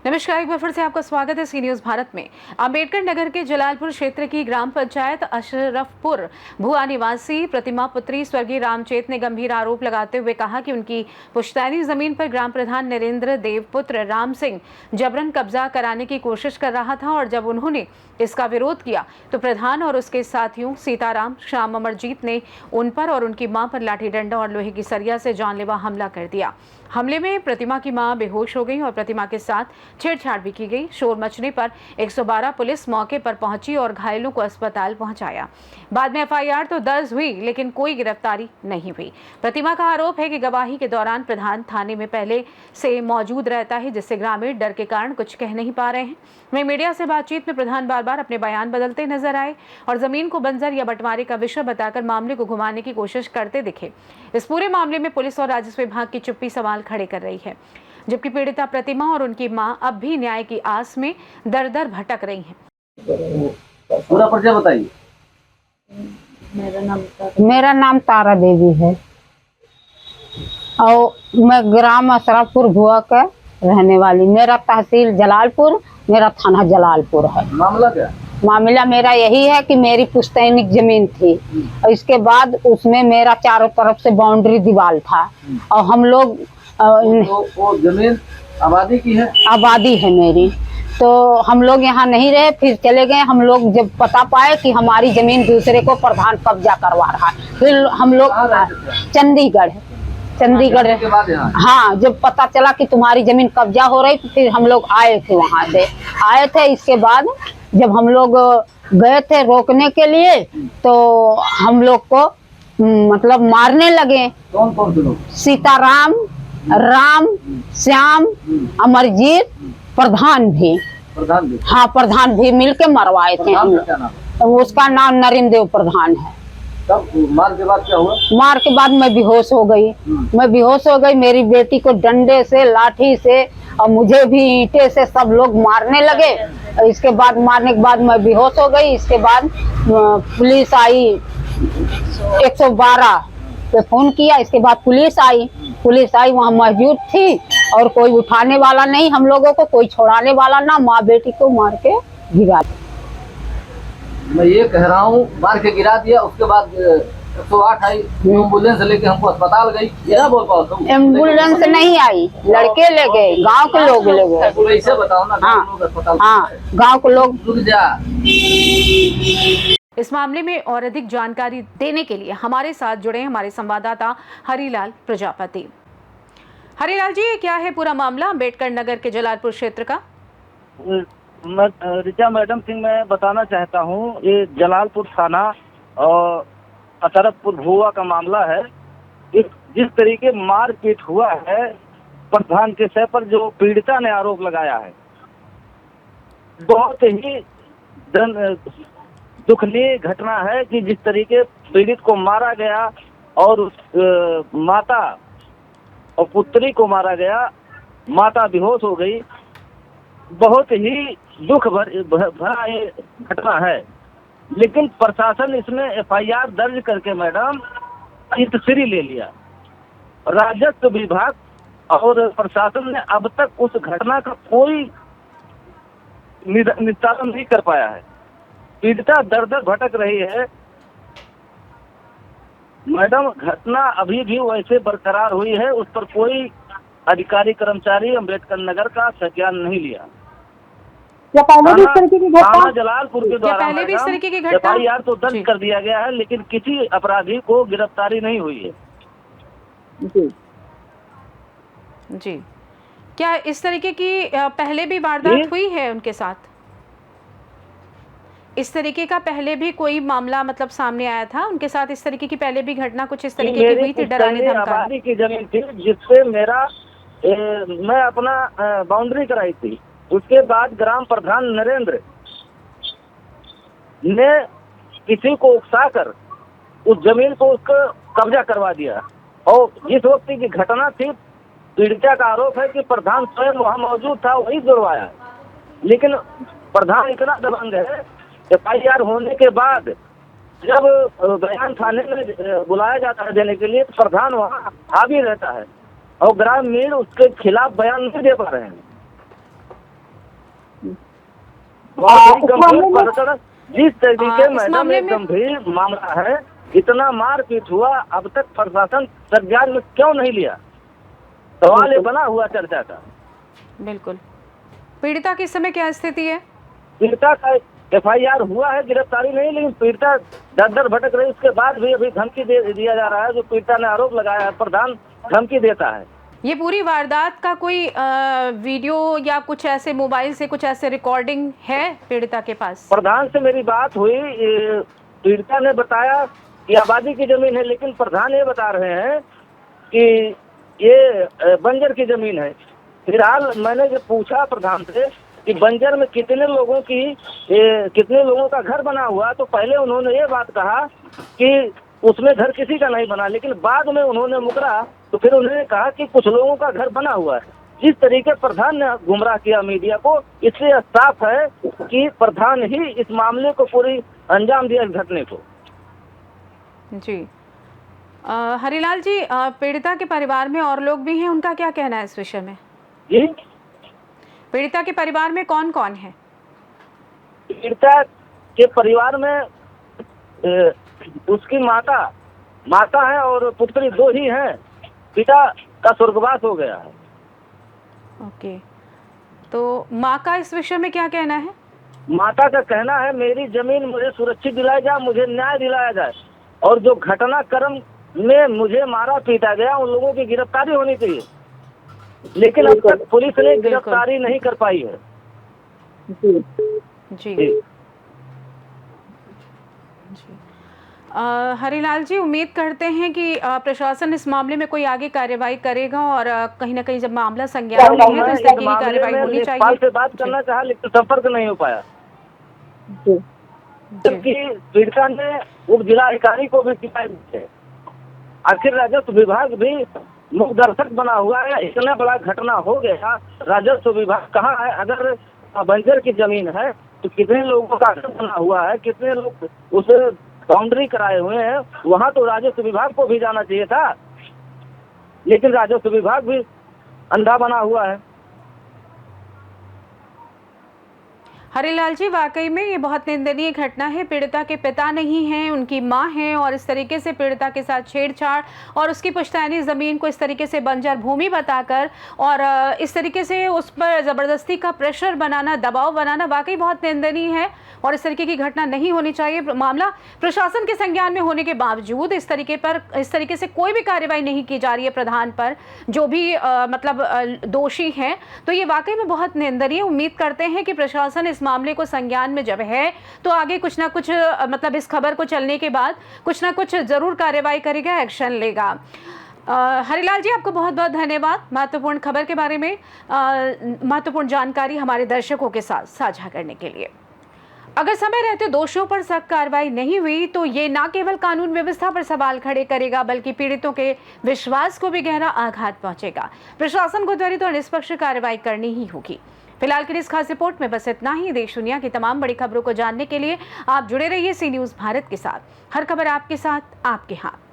नमस्कार, एक बार फिर से आपका स्वागत है सी न्यूज भारत में। अंबेडकर नगर के जलालपुर क्षेत्र की ग्राम पंचायत अशरफपुर भुआ निवासी प्रतिमा पुत्री स्वर्गीय रामचेत ने गंभीर आरोप लगाते हुए कहा कि उनकी पुश्तैनी जमीन पर ग्राम प्रधान नरेंद्र देव पुत्र राम सिंह जबरन कब्जा कराने की कोशिश कर रहा था और जब उन्होंने इसका विरोध किया तो प्रधान और उसके साथियों सीताराम, श्याम, अमरजीत ने उन पर और उनकी मां पर लाठी डंडा और लोहे की सरिया से जानलेवा हमला कर दिया। हमले में प्रतिमा की मां बेहोश हो गई और प्रतिमा के साथ छेड़छाड़ भी की गई। शोर मचने पर 112 पुलिस मौके पर पहुंची और घायलों को अस्पताल पहुंचाया। बाद में एफआईआर तो दर्ज हुई लेकिन कोई गिरफ्तारी नहीं हुई। प्रतिमा का आरोप है कि गवाही के दौरान प्रधान थाने में पहले से मौजूद रहता है, जिससे ग्रामीण डर के कारण कुछ कह नहीं पा रहे हैं। वहीं मीडिया से बातचीत में प्रधान बार बार अपने बयान बदलते नजर आए और जमीन को बंजर या बंटवारे का विषय बताकर मामले को घुमाने की कोशिश करते दिखे। इस पूरे मामले में पुलिस और राजस्व विभाग की चुप्पी सवाल खड़े कर रही है, जबकि पीड़िता प्रतिमा और उनकी मां अब भी न्याय की आस में दर-दर भटक रही हैं। पूरा परिचय बताइए। मेरा नाम तारा देवी है और मैं ग्राम अशरफपुर भुआ का रहने वाली। मेरा तहसील जलालपुर, मेरा थाना जलालपुर है। मामला क्या? मामला मेरा यही है कि मेरी पुश्तैनी जमीन थी और इसके बाद उसमें मेरा चारों तरफ से बाउंड्री दीवार था और हम लोग वो जमीन आबादी की है? आबादी है मेरी, तो हम लोग यहाँ नहीं रहे, फिर चले गए। हम लोग जब पता पाए कि हमारी जमीन दूसरे को प्रधान कब्जा करवा रहा है, फिर हम लोग चंडीगढ़ के बाद यहाँ? हाँ, जब पता चला कि तुम्हारी जमीन कब्जा हो रही, फिर हम लोग आए थे, वहाँ से आए थे। इसके बाद जब हम लोग गए थे रोकने के लिए तो हम लोग को मतलब मारने लगे। कौन कौन से लोग? सीताराम, राम, श्याम, अमरजीत, प्रधान भी। हाँ, प्रधान भी मिलके मरवाए थे हम लोग। उसका नाम नरेंद्र देव प्रधान है। तब मार के बाद क्या हुआ? मार के बाद मैं बेहोश हो गई। मेरी बेटी को डंडे से, लाठी से और मुझे भी ईंटे से सब लोग मारने लगे। इसके बाद मारने के बाद मैं बेहोश हो गई। इसके बाद पुलिस आई, 112 पे फोन किया। इसके बाद पुलिस आई वहाँ मौजूद थी और कोई उठाने वाला नहीं, हम लोगों को कोई छोड़ाने वाला ना। माँ बेटी को मार के गिरा दिया। मैं ये कह रहा हूँ, मार के गिरा दिया। उसके बाद 108 आई, एम्बुलेंस लेके हमको अस्पताल गई। ये ना बोल पाओ तुम? एम्बुलेंस नहीं आई, लड़के ले गए, गाँव के लोग ले गए। ऐसे बताओ ना। हाँ, गाँव के लोग। रुक जा। इस मामले में और अधिक जानकारी देने के लिए हमारे साथ जुड़े हमारे संवाददाता हरिलाल प्रजापति। हरिलाल जी, ये क्या है पूरा मामला अंबेडकर नगर के जलालपुर क्षेत्र का? रिचा मैडम सिंह, मैं बताना चाहता हूँ, ये जलालपुर थाना और अशरफपुर भुआ का मामला है। जिस तरीके मारपीट हुआ है प्रधान के सर पर, जो पीड़िता ने आरोप लगाया है, बहुत ही दुखनीय घटना है कि जिस तरीके पीड़ित को मारा गया और उस माता और पुत्री को मारा गया, माता बेहोश हो गई। बहुत ही दुख भरा ये घटना है। लेकिन प्रशासन इसमें एफआईआर दर्ज करके मैडम हितश्री ले लिया। राजस्व विभाग और प्रशासन ने अब तक उस घटना का कोई निस्तारण नहीं कर पाया है। पीड़िता दर दर भटक रही है मैडम। घटना अभी भी वैसे बरकरार हुई है, उस पर कोई अधिकारी कर्मचारी अम्बेडकर नगर का संज्ञान नहीं लिया। थाना जलालपुर के द्वारा पहले भी इस तरीके की घटना एफआईआर तो दर्ज कर दिया गया है, लेकिन किसी अपराधी को गिरफ्तारी नहीं हुई है। जी, क्या इस तरीके की पहले भी वारदात हुई है उनके साथ? इस तरीके का पहले भी कोई मामला मतलब सामने आया था उनके साथ? इस तरीके की पहले भी घटना कुछ इस तरीके की हुई थी, डराने धमकाने? आबादी की जमीन थी जिससे मैं अपना बाउंड्री कराई थी। उसके बाद ग्राम प्रधान नरेंद्र ने किसी को उकसाकर उस जमीन को उसको कब्जा करवा दिया। और जिस वक्त की घटना थी, पीड़िता का आरोप है कि प्रधान स्वयं वहाँ मौजूद था, वही जुड़वाया। लेकिन प्रधान इतना दबंग है, एफआईआर होने के बाद जब बयान थाने में बुलाया जाता है देने के लिए, तो प्रधान वहाँ हावी रहता है और ग्रामीण उसके खिलाफ बयान नहीं दे पा रहे हैं। बहुत ही गंभीर प्रकरण, जिस तरीके इस मैडम मामले एक में गंभीर मामला है, इतना मारपीट हुआ, अब तक प्रशासन संज्ञान में क्यों नहीं लिया? सवाल ये बना हुआ चर्चा का। बिल्कुल। पीड़िता की इस समय क्या स्थिति है? पीड़िता का FIR हुआ है, गिरफ्तारी नहीं, लेकिन पीड़िता दर दर भटक रही, उसके बाद भी अभी धमकी दिया जा रहा है। जो पीड़िता ने आरोप लगाया है, प्रधान धमकी देता है। ये पूरी वारदात का कोई वीडियो या कुछ ऐसे मोबाइल से कुछ ऐसे रिकॉर्डिंग है पीड़िता के पास? प्रधान से मेरी बात हुई, पीड़िता ने बताया कि आबादी की जमीन है, लेकिन प्रधान ये बता रहे हैं कि ये बंजर की जमीन है। फिलहाल मैंने जब पूछा प्रधान से कि बंजर में कितने लोगों का घर बना हुआ, तो पहले उन्होंने ये बात कहा कि उसमें घर किसी का नहीं बना, लेकिन बाद में उन्होंने मुकरा तो फिर उन्होंने कहा कि कुछ लोगों का घर बना हुआ है। जिस तरीके प्रधान ने गुमराह किया मीडिया को, इससे साफ है कि प्रधान ही इस मामले को पूरी अंजाम दिया, इस घटने को। जी हरिलाल जी, पीड़िता के परिवार में और लोग भी हैं, उनका क्या कहना है इस विषय में? जी, पीड़िता के परिवार में कौन कौन है? पीड़िता के परिवार में उसकी माता है और पुत्री 2 ही हैं। पिता का स्वर्गवास हो गया है। ओके, तो माँ का इस विषय में क्या कहना है? माता का कहना है, मेरी जमीन मुझे सुरक्षित दिलाई जाए, मुझे न्याय दिलाया जाए, और जो घटनाक्रम में मुझे मारा पीटा गया, उन लोगों की गिरफ्तारी होनी चाहिए, लेकिन अब तक पुलिस ने गिरफ्तारी नहीं कर पाई है। जी हरिलाल जी, उम्मीद करते हैं कि प्रशासन इस मामले में कोई आगे कार्रवाई करेगा और कहीं ना कहीं जब मामला संज्ञान में है तो इस तरह की कार्रवाई होनी चाहिए। से बात करना चाहा, लेकिन संपर्क नहीं हो पाया, जबकि पीड़िता ने उप जिलाधिकारी को भी शिकायत दी है। आखिर राजस्व विभाग भी मुख्य दर्शक बना हुआ है। इतना बड़ा घटना हो गया, राजस्व विभाग कहाँ है? अगर बंजर की जमीन है तो कितने लोगों का घर बना हुआ है, कितने लोग उसे बाउंड्री कराए हुए हैं, वहाँ तो राजस्व विभाग को भी जाना चाहिए था, लेकिन राजस्व विभाग भी अंधा बना हुआ है। हरिलाल जी, वाकई में ये बहुत निंदनीय घटना है। पीड़िता के पिता नहीं हैं, उनकी मां हैं, और इस तरीके से पीड़िता के साथ छेड़छाड़ और उसकी पुश्तैनी ज़मीन को इस तरीके से बंजर भूमि बताकर और इस तरीके से उस पर ज़बरदस्ती का प्रेशर बनाना, दबाव बनाना वाकई बहुत निंदनीय है और इस तरीके की घटना नहीं होनी चाहिए। मामला प्रशासन के संज्ञान में होने के बावजूद इस तरीके से कोई भी कार्रवाई नहीं की जा रही है प्रधान पर, जो भी दोषी हैं, तो ये वाकई में बहुत निंदनीय। उम्मीद करते हैं कि प्रशासन इस मामले को संज्ञान में जब है तो आगे कुछ ना कुछ इस खबर को चलने के बाद कुछ ना कुछ जरूर कार्रवाई करेगा, एक्शन लेगा। हरिलाल जी, आपको बहुत बहुत धन्यवाद महत्वपूर्ण खबर के बारे में महत्वपूर्ण जानकारी हमारे दर्शकों के साथ साझा करने के लिए। अगर समय रहते दोषियों पर सख्त कार्रवाई नहीं हुई तो ये न केवल कानून व्यवस्था पर सवाल खड़े करेगा, बल्कि पीड़ितों के विश्वास को भी गहरा आघात पहुंचेगा। प्रशासन को त्वरित और निष्पक्ष कार्रवाई करनी ही होगी। फिलहाल के लिए इस खास रिपोर्ट में बस इतना ही। देश दुनिया की तमाम बड़ी खबरों को जानने के लिए आप जुड़े रहिए सी न्यूज़ भारत के साथ। हर खबर आपके साथ, आपके हाथ।